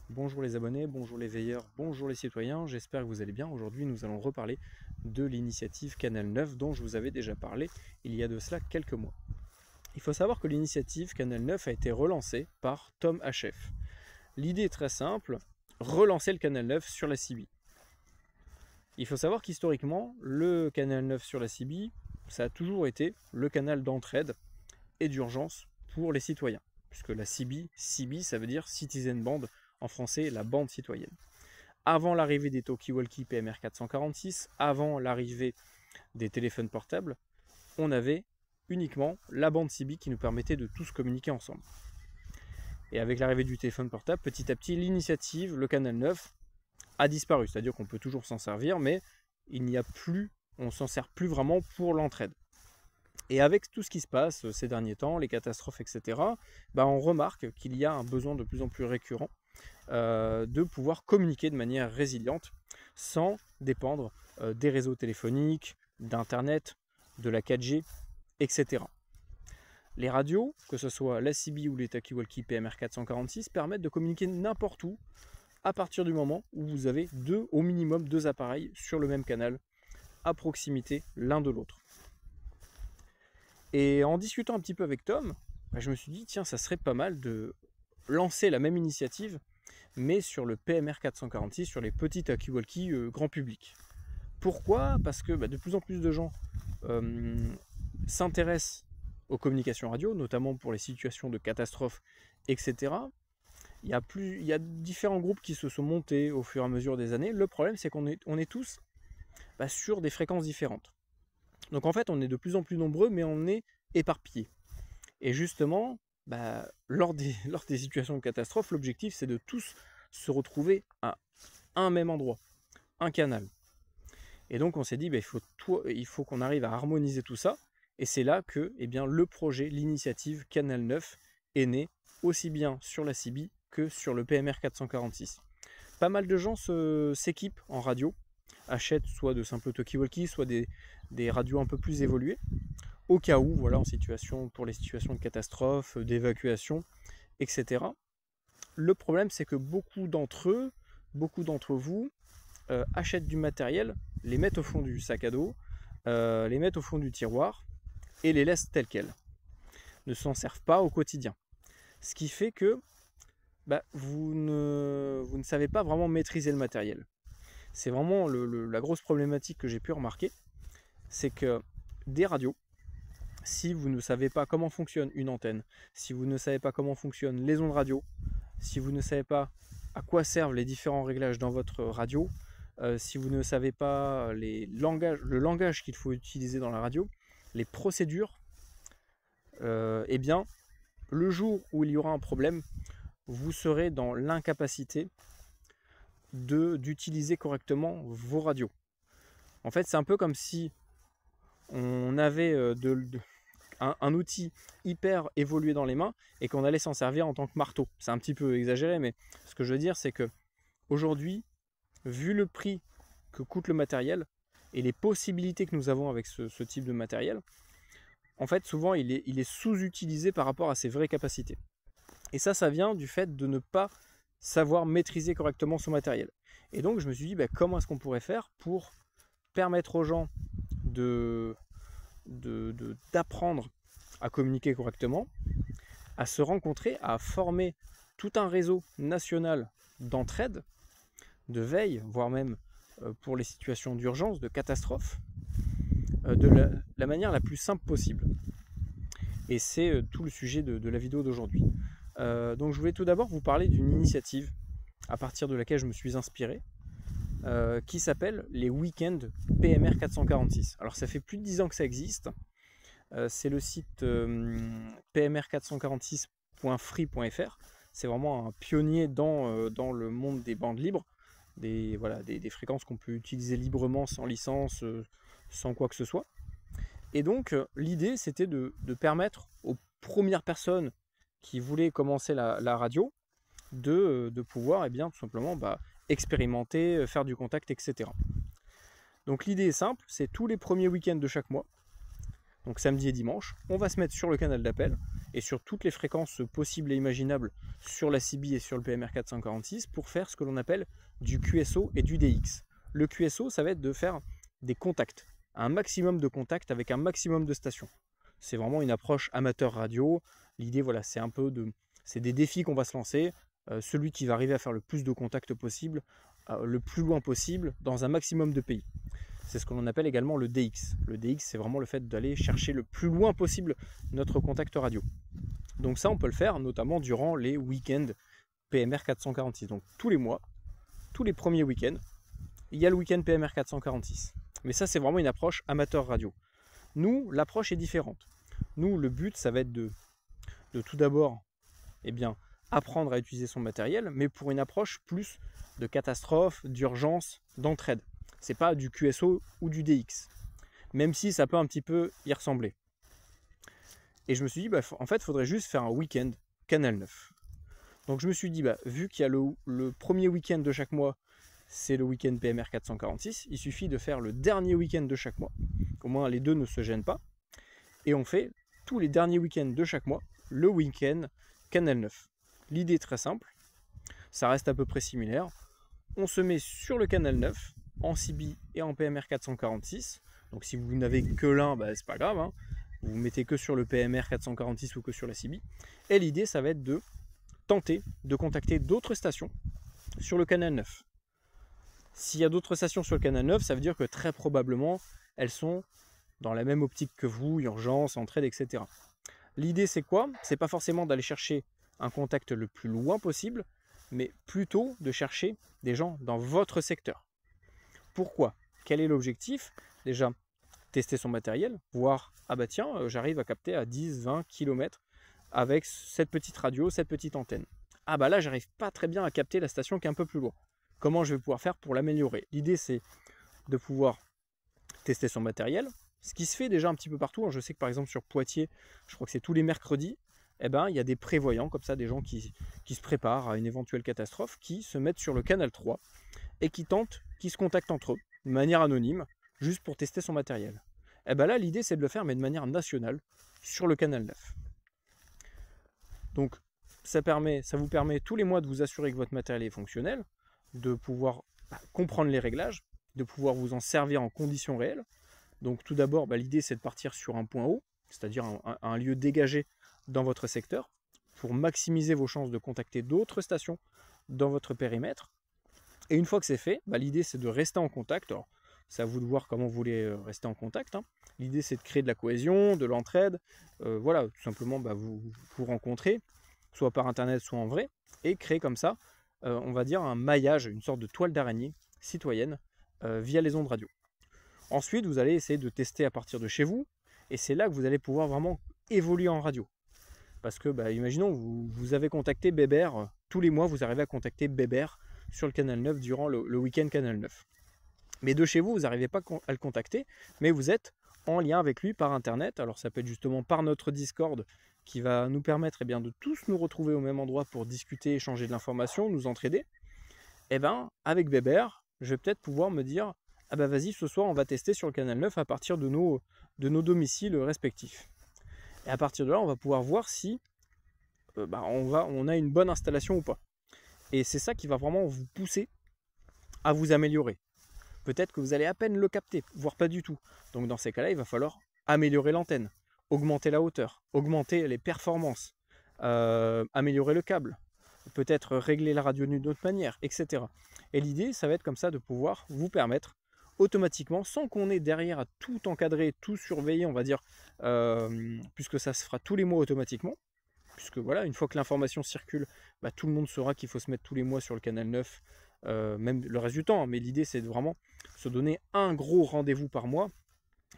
Bonjour les abonnés, bonjour les veilleurs, bonjour les citoyens, j'espère que vous allez bien. Aujourd'hui nous allons reparler de l'initiative Canal 9 dont je vous avais déjà parlé il y a de cela quelques mois. Il faut savoir que l'initiative Canal 9 a été relancée par Tom Hachef. L'idée est très simple, relancer le Canal 9 sur la CB. Il faut savoir qu'historiquement, le Canal 9 sur la CB, ça a toujours été le canal d'entraide et d'urgence pour les citoyens. Puisque la CB ça veut dire Citizen Band, en français la bande citoyenne. Avant l'arrivée des talkie-walkie PMR 446, avant l'arrivée des téléphones portables, on avait uniquement la bande CB qui nous permettait de tous communiquer ensemble. Et avec l'arrivée du téléphone portable, petit à petit, l'initiative, le canal 9, a disparu. C'est-à-dire qu'on peut toujours s'en servir, mais il n'y a plus, on ne s'en sert plus vraiment pour l'entraide. Et avec tout ce qui se passe ces derniers temps, les catastrophes, etc., on remarque qu'il y a un besoin de plus en plus récurrent de pouvoir communiquer de manière résiliente sans dépendre des réseaux téléphoniques, d'Internet, de la 4G, etc. Les radios, que ce soit la CB ou les talkie-walkie PMR 446, permettent de communiquer n'importe où à partir du moment où vous avez au minimum deux appareils sur le même canal à proximité l'un de l'autre. Et en discutant un petit peu avec Tom, je me suis dit, tiens, ça serait pas mal de lancer la même initiative, mais sur le PMR 446, sur les petits talkie-walkie grand public. Pourquoi? Parce que de plus en plus de gens s'intéressent aux communications radio, notamment pour les situations de catastrophe, etc. Il y a différents groupes qui se sont montés au fur et à mesure des années. Le problème, c'est qu'on est tous sur des fréquences différentes. Donc en fait, on est de plus en plus nombreux, mais on est éparpillés. Et justement, lors des situations de catastrophe, l'objectif, c'est de tous se retrouver à un même endroit, un canal. Et donc on s'est dit, il faut qu'on arrive à harmoniser tout ça. Et c'est là que le projet, l'initiative Canal 9 est né, aussi bien sur la CB que sur le PMR 446. Pas mal de gens s'équipent en radio, achètent soit de simples talkie-walkie, soit des radios un peu plus évoluées, au cas où, voilà, pour les situations de catastrophe, d'évacuation, etc. Le problème, c'est que beaucoup d'entre vous, achètent du matériel, les mettent au fond du sac à dos, les mettent au fond du tiroir et les laissent telles quelles. Ne s'en servent pas au quotidien. Ce qui fait que vous ne savez pas vraiment maîtriser le matériel. C'est vraiment la grosse problématique que j'ai pu remarquer, c'est que des radios, si vous ne savez pas comment fonctionne une antenne, si vous ne savez pas comment fonctionnent les ondes radio, si vous ne savez pas à quoi servent les différents réglages dans votre radio, si vous ne savez pas le langage qu'il faut utiliser dans la radio, les procédures, le jour où il y aura un problème, vous serez dans l'incapacité d'utiliser correctement vos radios. En fait, c'est un peu comme si on avait un outil hyper évolué dans les mains et qu'on allait s'en servir en tant que marteau. C'est un petit peu exagéré, mais ce que je veux dire, c'est que aujourd'hui, vu le prix que coûte le matériel et les possibilités que nous avons avec ce type de matériel, en fait, souvent, il est sous-utilisé par rapport à ses vraies capacités. Et ça vient du fait de ne pas savoir maîtriser correctement son matériel. Et donc, je me suis dit, comment est-ce qu'on pourrait faire pour permettre aux gens d'apprendre à communiquer correctement, à se rencontrer, à former tout un réseau national d'entraide, de veille, voire même pour les situations d'urgence, de catastrophe, de la manière la plus simple possible. Et c'est tout le sujet de la vidéo d'aujourd'hui. Donc je voulais tout d'abord vous parler d'une initiative à partir de laquelle je me suis inspiré, qui s'appelle les week-ends PMR 446. Alors ça fait plus de 10 ans que ça existe. C'est le site pmr446.free.fr. C'est vraiment un pionnier dans le monde des bandes libres, des fréquences qu'on peut utiliser librement, sans licence, sans quoi que ce soit. Et donc l'idée, c'était de permettre aux premières personnes qui voulaient commencer la radio de pouvoir tout simplement expérimenter, faire du contact, etc. Donc l'idée est simple, c'est tous les premiers week-ends de chaque mois, donc samedi et dimanche, on va se mettre sur le canal d'appel et sur toutes les fréquences possibles et imaginables sur la CB et sur le PMR 446 pour faire ce que l'on appelle du QSO et du DX. Le QSO, ça va être de faire des contacts, un maximum de contacts avec un maximum de stations. C'est vraiment une approche amateur radio. L'idée, voilà, c'est des défis qu'on va se lancer. Celui qui va arriver à faire le plus de contacts possible, le plus loin possible, dans un maximum de pays. C'est ce que l'on appelle également le DX. Le DX, c'est vraiment le fait d'aller chercher le plus loin possible notre contact radio. Donc ça, on peut le faire notamment durant les week-ends PMR 446. Donc tous les mois, tous les premiers week-ends, il y a le week-end PMR 446. Mais ça, c'est vraiment une approche amateur radio. Nous, l'approche est différente. Nous, le but, ça va être de tout d'abord, apprendre à utiliser son matériel, mais pour une approche plus de catastrophe, d'urgence, d'entraide. C'est pas du QSO ou du DX, même si ça peut un petit peu y ressembler. Et je me suis dit, en fait, il faudrait juste faire un week-end Canal 9. Donc je me suis dit, vu qu'il y a le premier week-end de chaque mois, c'est le week-end PMR 446, il suffit de faire le dernier week-end de chaque mois. Au moins, les deux ne se gênent pas. Et on fait tous les derniers week-ends de chaque mois, le week-end Canal 9. L'idée est très simple, ça reste à peu près similaire. On se met sur le Canal 9, en CB et en PMR 446. Donc si vous n'avez que l'un, c'est pas grave, hein. Vous mettez que sur le PMR 446 ou que sur la CB. Et l'idée, ça va être de tenter de contacter d'autres stations sur le Canal 9. S'il y a d'autres stations sur le Canal 9, ça veut dire que très probablement, elles sont dans la même optique que vous, urgence, entraide, etc. L'idée, c'est quoi? C'est pas forcément d'aller chercher un contact le plus loin possible, mais plutôt de chercher des gens dans votre secteur. Pourquoi? Quel est l'objectif? Déjà, tester son matériel, voir, j'arrive à capter à 10-20 km avec cette petite radio, cette petite antenne. Là, j'arrive pas très bien à capter la station qui est un peu plus loin. Comment je vais pouvoir faire pour l'améliorer? L'idée, c'est de pouvoir tester son matériel, ce qui se fait déjà un petit peu partout. Je sais que par exemple sur Poitiers, je crois que c'est tous les mercredis, il y a des prévoyants, comme ça, des gens qui se préparent à une éventuelle catastrophe, qui se mettent sur le Canal 3 et qui se contactent entre eux, de manière anonyme, juste pour tester son matériel. Là, l'idée, c'est de le faire, mais de manière nationale, sur le Canal 9. Donc, ça vous permet tous les mois de vous assurer que votre matériel est fonctionnel, de pouvoir comprendre les réglages, de pouvoir vous en servir en conditions réelles. Donc, tout d'abord, l'idée, c'est de partir sur un point haut, c'est-à-dire un lieu dégagé dans votre secteur, pour maximiser vos chances de contacter d'autres stations dans votre périmètre. Et une fois que c'est fait, l'idée, c'est de rester en contact. Alors, c'est à vous de voir comment vous voulez rester en contact, hein. L'idée, c'est de créer de la cohésion, de l'entraide. Tout simplement, vous rencontrer, soit par Internet, soit en vrai, et créer comme ça, on va dire, un maillage, une sorte de toile d'araignée citoyenne via les ondes radio. Ensuite, vous allez essayer de tester à partir de chez vous, et c'est là que vous allez pouvoir vraiment évoluer en radio. Parce que, imaginons, vous avez contacté Bébert, tous les mois, vous arrivez à contacter Bébert sur le Canal 9 durant le week-end Canal 9. Mais de chez vous, vous n'arrivez pas à le contacter, mais vous êtes en lien avec lui par Internet. Alors ça peut être justement par notre Discord qui va nous permettre de tous nous retrouver au même endroit pour discuter, échanger de l'information, nous entraider. Avec Bébert, je vais peut-être pouvoir me dire vas-y, ce soir on va tester sur le Canal 9 à partir de nos domiciles respectifs. Et à partir de là, on va pouvoir voir si on a une bonne installation ou pas. Et c'est ça qui va vraiment vous pousser à vous améliorer. Peut-être que vous allez à peine le capter, voire pas du tout. Donc dans ces cas-là, il va falloir améliorer l'antenne, augmenter la hauteur, augmenter les performances, améliorer le câble, peut-être régler la radio d'une autre manière, etc. Et l'idée, ça va être comme ça de pouvoir vous permettre automatiquement, sans qu'on ait derrière à tout encadrer, tout surveiller, on va dire, puisque ça se fera tous les mois automatiquement, puisque voilà, une fois que l'information circule, tout le monde saura qu'il faut se mettre tous les mois sur le Canal 9, même le reste du temps, hein, mais l'idée c'est de vraiment se donner un gros rendez-vous par mois,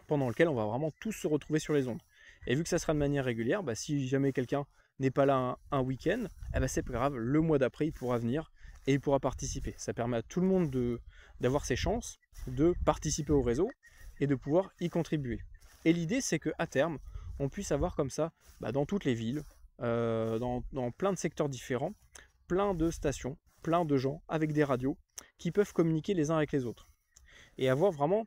pendant lequel on va vraiment tous se retrouver sur les ondes. Et vu que ça sera de manière régulière, si jamais quelqu'un n'est pas là un week-end, c'est pas grave, le mois d'après il pourra venir et il pourra participer. Ça permet à tout le monde d'avoir ses chances de participer au réseau et de pouvoir y contribuer. Et l'idée c'est qu'à terme, on puisse avoir comme ça, dans toutes les villes, dans plein de secteurs différents, plein de stations, plein de gens avec des radios qui peuvent communiquer les uns avec les autres. Et avoir vraiment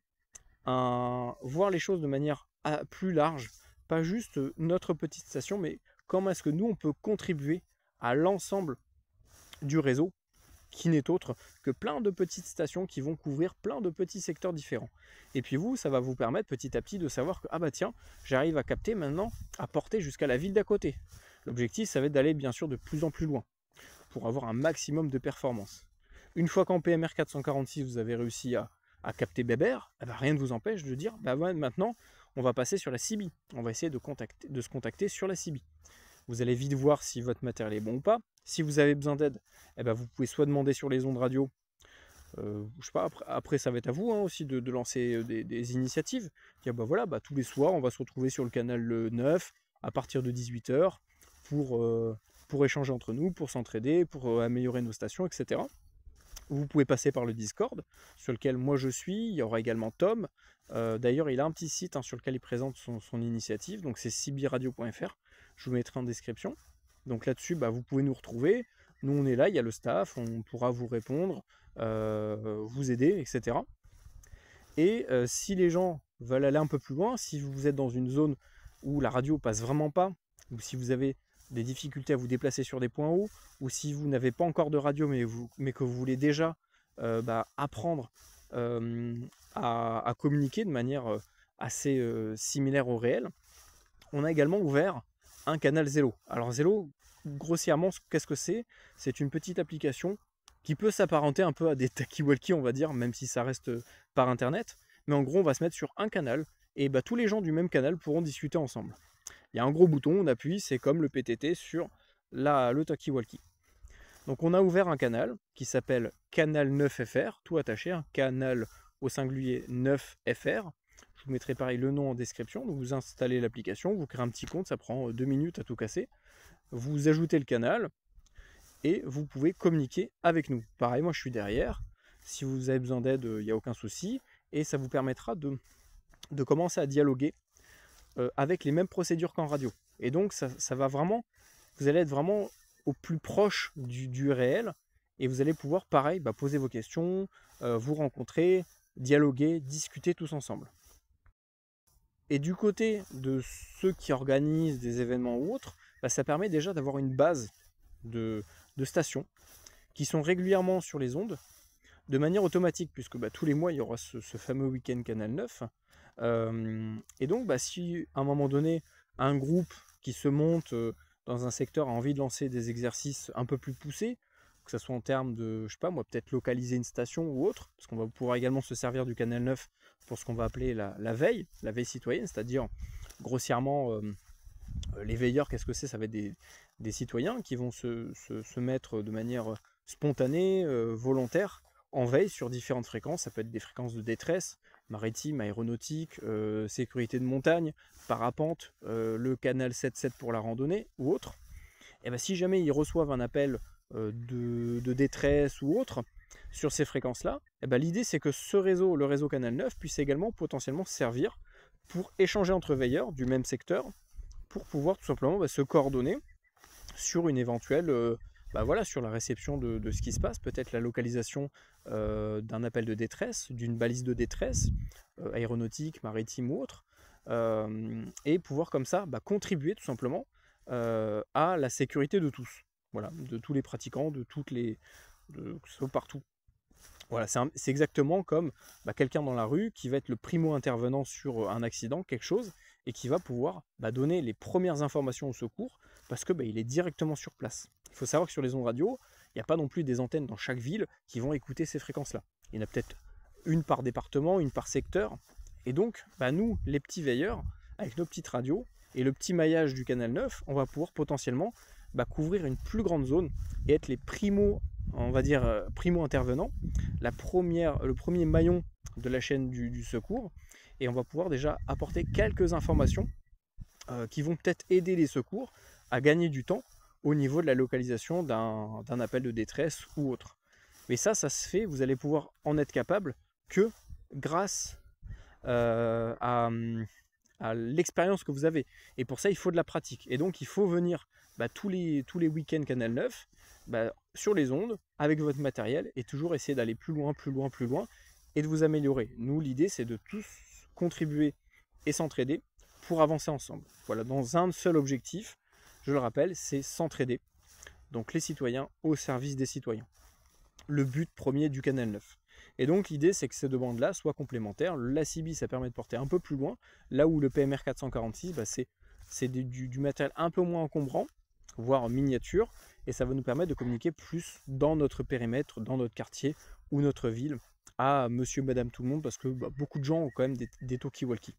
voir les choses de manière plus large, pas juste notre petite station, mais comment est-ce que nous, on peut contribuer à l'ensemble du réseau, qui n'est autre que plein de petites stations qui vont couvrir plein de petits secteurs différents. Et puis vous, ça va vous permettre petit à petit de savoir que, ah bah tiens, j'arrive à capter maintenant, à porter jusqu'à la ville d'à côté. L'objectif, ça va être d'aller bien sûr de plus en plus loin, pour avoir un maximum de performance. Une fois qu'en PMR 446, vous avez réussi à capter Bébert, eh ben, rien ne vous empêche de dire, bah ouais, maintenant, on va passer sur la CB. On va essayer de se contacter sur la CB. Vous allez vite voir si votre matériel est bon ou pas. Si vous avez besoin d'aide, eh ben vous pouvez soit demander sur les ondes radio, je sais pas, après ça va être à vous hein, aussi de lancer des initiatives. Dire bah voilà, bah, tous les soirs on va se retrouver sur le canal 9 à partir de 18 h pour échanger entre nous, pour s'entraider, pour améliorer nos stations, etc. Vous pouvez passer par le Discord, sur lequel moi je suis. Il y aura également Tom. D'ailleurs, il a un petit site hein, sur lequel il présente son initiative. Donc c'est cbradio.fr. Je vous mettrai en description. Donc là-dessus, bah, vous pouvez nous retrouver. Nous, on est là, il y a le staff. On pourra vous répondre, vous aider, etc. Et si les gens veulent aller un peu plus loin, si vous êtes dans une zone où la radio passe vraiment pas, ou si vous avez des difficultés à vous déplacer sur des points hauts, ou si vous n'avez pas encore de radio mais que vous voulez déjà apprendre à communiquer de manière assez similaire au réel, on a également ouvert un canal Zello. Alors Zello, grossièrement, qu'est-ce que c'est? C'est une petite application qui peut s'apparenter un peu à des talkie-walkie, on va dire, même si ça reste par internet. Mais en gros, on va se mettre sur un canal et bah, tous les gens du même canal pourront discuter ensemble. Il y a un gros bouton, on appuie, c'est comme le PTT sur le talkie-walkie. Donc on a ouvert un canal qui s'appelle Canal 9FR, tout attaché, un canal au singulier 9FR. Je vous mettrai pareil le nom en description. Donc vous installez l'application, vous créez un petit compte, ça prend 2 minutes à tout casser. Vous ajoutez le canal et vous pouvez communiquer avec nous. Pareil, moi je suis derrière. Si vous avez besoin d'aide, il n'y a aucun souci. Et ça vous permettra de commencer à dialoguer avec les mêmes procédures qu'en radio. Et donc ça va vraiment, vous allez être vraiment au plus proche du réel et vous allez pouvoir pareil poser vos questions, vous rencontrer, dialoguer, discuter tous ensemble. Et du côté de ceux qui organisent des événements ou autres, ça permet déjà d'avoir une base de stations qui sont régulièrement sur les ondes de manière automatique, puisque tous les mois il y aura ce fameux week-end Canal 9. Et donc si à un moment donné un groupe qui se monte dans un secteur a envie de lancer des exercices un peu plus poussés, que ce soit en termes de, je sais pas moi, peut-être localiser une station ou autre, parce qu'on va pouvoir également se servir du Canal 9 pour ce qu'on va appeler la veille citoyenne, c'est-à-dire grossièrement les veilleurs, qu'est-ce que c'est? Ça va être des citoyens qui vont se mettre de manière spontanée, volontaire, en veille sur différentes fréquences. Ça peut être des fréquences de détresse, maritime, aéronautique, sécurité de montagne, parapente, le canal 7.7 pour la randonnée ou autre. Et si jamais ils reçoivent un appel de détresse ou autre sur ces fréquences-là, l'idée c'est que ce réseau, le réseau Canal 9, puisse également potentiellement servir pour échanger entre veilleurs du même secteur, pour pouvoir tout simplement se coordonner sur une éventuelle, sur la réception de ce qui se passe, peut-être la localisation d'un appel de détresse, d'une balise de détresse, aéronautique, maritime ou autre, et pouvoir comme ça contribuer tout simplement à la sécurité de tous, voilà, de tous les pratiquants, que ce soit partout. Voilà, c'est exactement comme quelqu'un dans la rue qui va être le primo intervenant sur un accident, quelque chose, et qui va pouvoir donner les premières informations au secours parce que il est directement sur place. Il faut savoir que sur les ondes radio, il n'y a pas non plus des antennes dans chaque ville qui vont écouter ces fréquences-là. Il y en a peut-être une par département, une par secteur. Et donc, nous, les petits veilleurs, avec nos petites radios et le petit maillage du Canal 9, on va pouvoir potentiellement couvrir une plus grande zone et être les primo intervenants, le premier maillon de la chaîne du secours. Et on va pouvoir déjà apporter quelques informations qui vont peut-être aider les secours à gagner du temps au niveau de la localisation d'un appel de détresse ou autre. Mais ça se fait, vous allez pouvoir en être capable que grâce à l'expérience que vous avez. Et pour ça, il faut de la pratique. Et donc, il faut venir tous les week-ends Canal 9 sur les ondes avec votre matériel et toujours essayer d'aller plus loin et de vous améliorer. Nous, l'idée, c'est de tous contribuer et s'entraider pour avancer ensemble. Voilà, dans un seul objectif, Je le rappelle, c'est s'entraider. Donc les citoyens au service des citoyens. Le but premier du canal 9. Et donc l'idée c'est que ces deux bandes-là soient complémentaires. La CB ça permet de porter un peu plus loin, là où le PMR 446 c'est du matériel un peu moins encombrant, voire miniature, et ça va nous permettre de communiquer plus dans notre périmètre, dans notre quartier ou notre ville, à monsieur, madame, tout le monde, parce que beaucoup de gens ont quand même des talkie-walkie.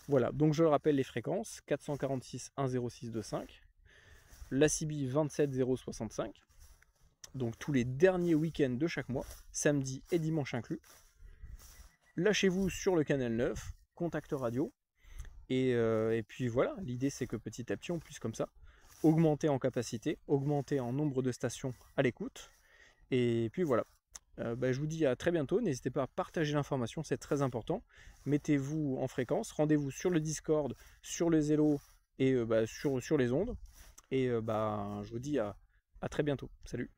Voilà, donc je rappelle les fréquences, 446 10625, la CB 27065, donc tous les derniers week-ends de chaque mois, samedi et dimanche inclus. Lâchez-vous sur le canal 9, contact radio, et puis voilà, l'idée c'est que petit à petit on puisse comme ça augmenter en capacité, augmenter en nombre de stations à l'écoute, et puis voilà. Je vous dis à très bientôt, n'hésitez pas à partager l'information, c'est très important. Mettez-vous en fréquence, rendez-vous sur le Discord, sur le Zello et sur les ondes. Et je vous dis à très bientôt. Salut.